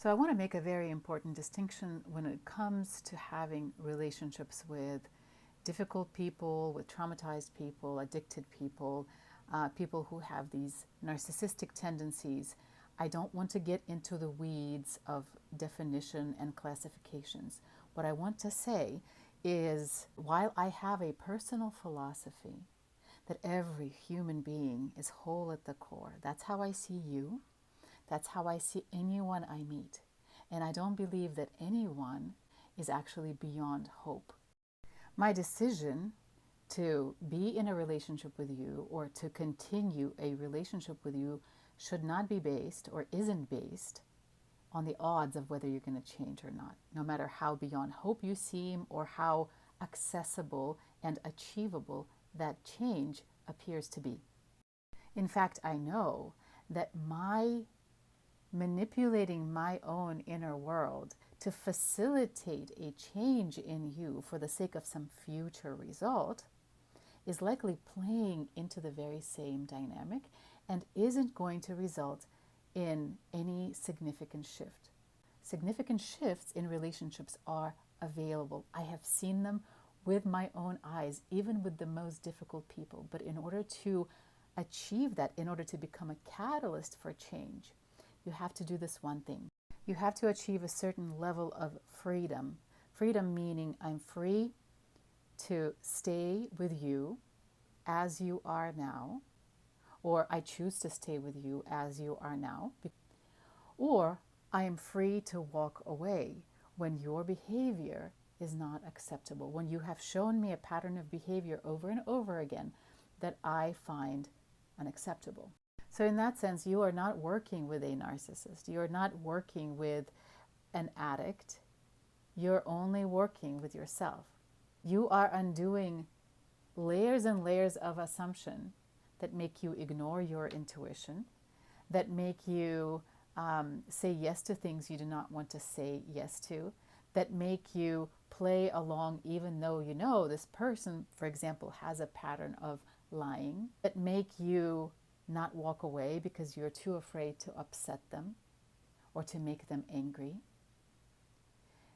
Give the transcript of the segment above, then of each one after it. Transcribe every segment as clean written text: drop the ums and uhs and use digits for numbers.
So I want to make a very important distinction when it comes to having relationships with difficult people, with traumatized people, addicted people, people who have these narcissistic tendencies. I don't want to get into the weeds of definition and classifications. What I want to say is, while I have a personal philosophy that every human being is whole at the core, that's how I see you, that's how I see anyone I meet. And I don't believe that anyone is actually beyond hope. My decision to be in a relationship with you or to continue a relationship with you should not be based or isn't based on the odds of whether you're going to change or not, no matter how beyond hope you seem or how accessible and achievable that change appears to be. In fact, I know that my manipulating my own inner world to facilitate a change in you for the sake of some future result is likely playing into the very same dynamic and isn't going to result in any significant shift. Significant shifts in relationships are available. I have seen them with my own eyes, even with the most difficult people. But in order to achieve that, in order to become a catalyst for change, you have to do this one thing. You have to achieve a certain level of freedom. Freedom meaning I'm free to stay with you as you are now, or I choose to stay with you as you are now, or I am free to walk away when your behavior is not acceptable, when you have shown me a pattern of behavior over and over again that I find unacceptable. So in that sense, you are not working with a narcissist. You're not working with an addict. You're only working with yourself. You are undoing layers and layers of assumption that make you ignore your intuition, that make you say yes to things you do not want to say yes to, that make you play along even though you know this person, for example, has a pattern of lying, that make you not walk away because you're too afraid to upset them or to make them angry,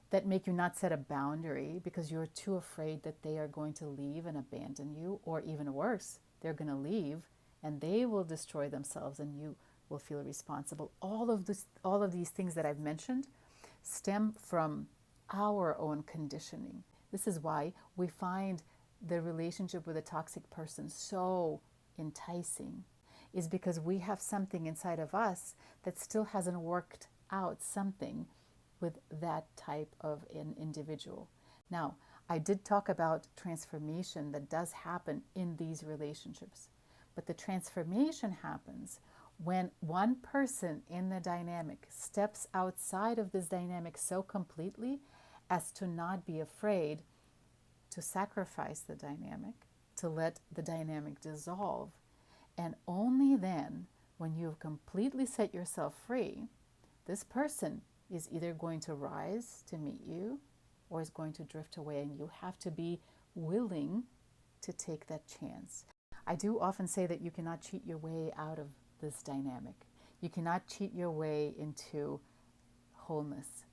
that make you not set a boundary because you're too afraid that they are going to leave and abandon you, or even worse, they're going to leave and they will destroy themselves and you will feel responsible. All of these things that I've mentioned stem from our own conditioning. This is why we find the relationship with a toxic person so enticing, is because we have something inside of us that still hasn't worked out something with that type of an individual. Now, I did talk about transformation that does happen in these relationships, but the transformation happens when one person in the dynamic steps outside of this dynamic so completely as to not be afraid to sacrifice the dynamic, to let the dynamic dissolve. And only then, when you've completely set yourself free, this person is either going to rise to meet you or is going to drift away, and you have to be willing to take that chance. I do often say that you cannot cheat your way out of this dynamic. You cannot cheat your way into wholeness,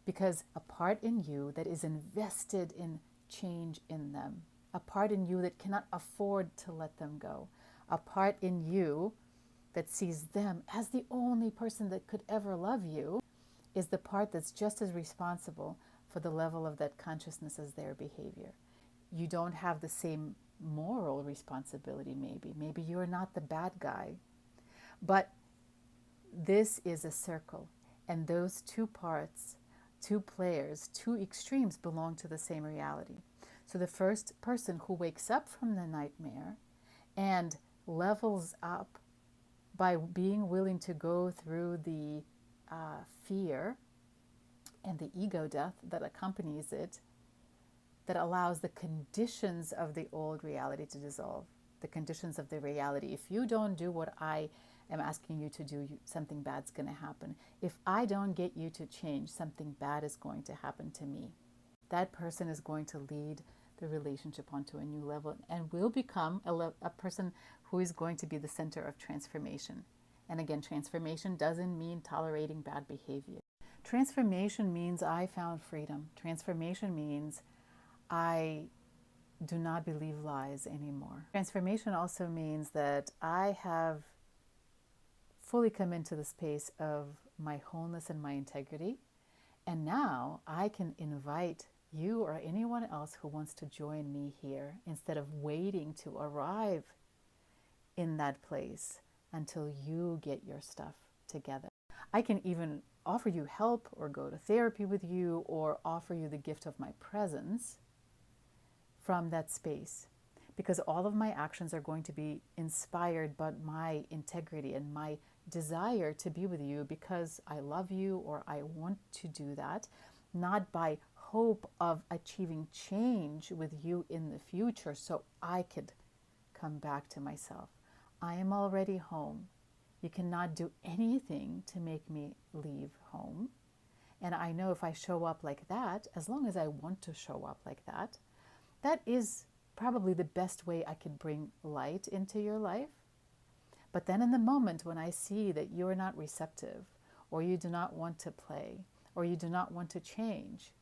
because a part in you that is invested in change in them, a part in you that cannot afford to let them go, a part in you that sees them as the only person that could ever love you, is the part that's just as responsible for the level of that consciousness as their behavior. You don't have the same moral responsibility, maybe. Maybe you're not the bad guy. But this is a circle, and those two parts, two players, two extremes belong to the same reality. So the first person who wakes up from the nightmare and levels up by being willing to go through the fear and the ego death that accompanies it, that allows the conditions of the old reality to dissolve, the conditions of the reality. If you don't do what I am asking you to do, something bad's going to happen. If I don't get you to change, something bad is going to happen to me. That person is going to lead the relationship onto a new level and will become a person who is going to be the center of transformation. And again, transformation doesn't mean tolerating bad behavior. Transformation means I found freedom. Transformation means I do not believe lies anymore. Transformation also means that I have fully come into the space of my wholeness and my integrity. And now I can invite you or anyone else who wants to join me here instead of waiting to arrive in that place until you get your stuff together. I can even offer you help or go to therapy with you or offer you the gift of my presence from that space, because all of my actions are going to be inspired by my integrity and my desire to be with you because I love you or I want to do that, not by hope of achieving change with you in the future so I could come back to myself. I am already home. You cannot do anything to make me leave home. And I know if I show up like that, as long as I want to show up like that, that is probably the best way I could bring light into your life. But then in the moment when I see that you're not receptive, or you do not want to play, or you do not want to change,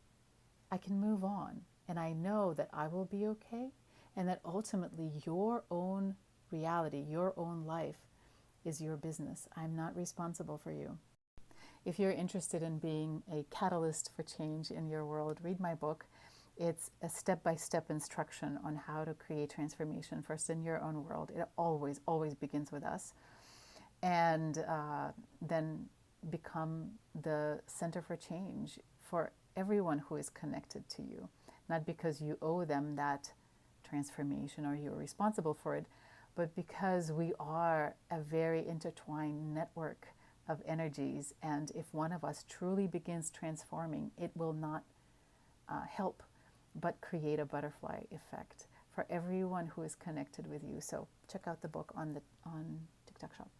I can move on. And I know that I will be okay, and that ultimately your own reality, your own life is your business. I'm not responsible for you. If you're interested in being a catalyst for change in your world, read my book. It's a step-by-step instruction on how to create transformation first in your own world. It always, always begins with us. And then become the center for change for everyone who is connected to you. Not because you owe them that transformation or you're responsible for it, but because we are a very intertwined network of energies. And if one of us truly begins transforming, it will not help but create a butterfly effect for everyone who is connected with you. So check out the book on TikTok Shop.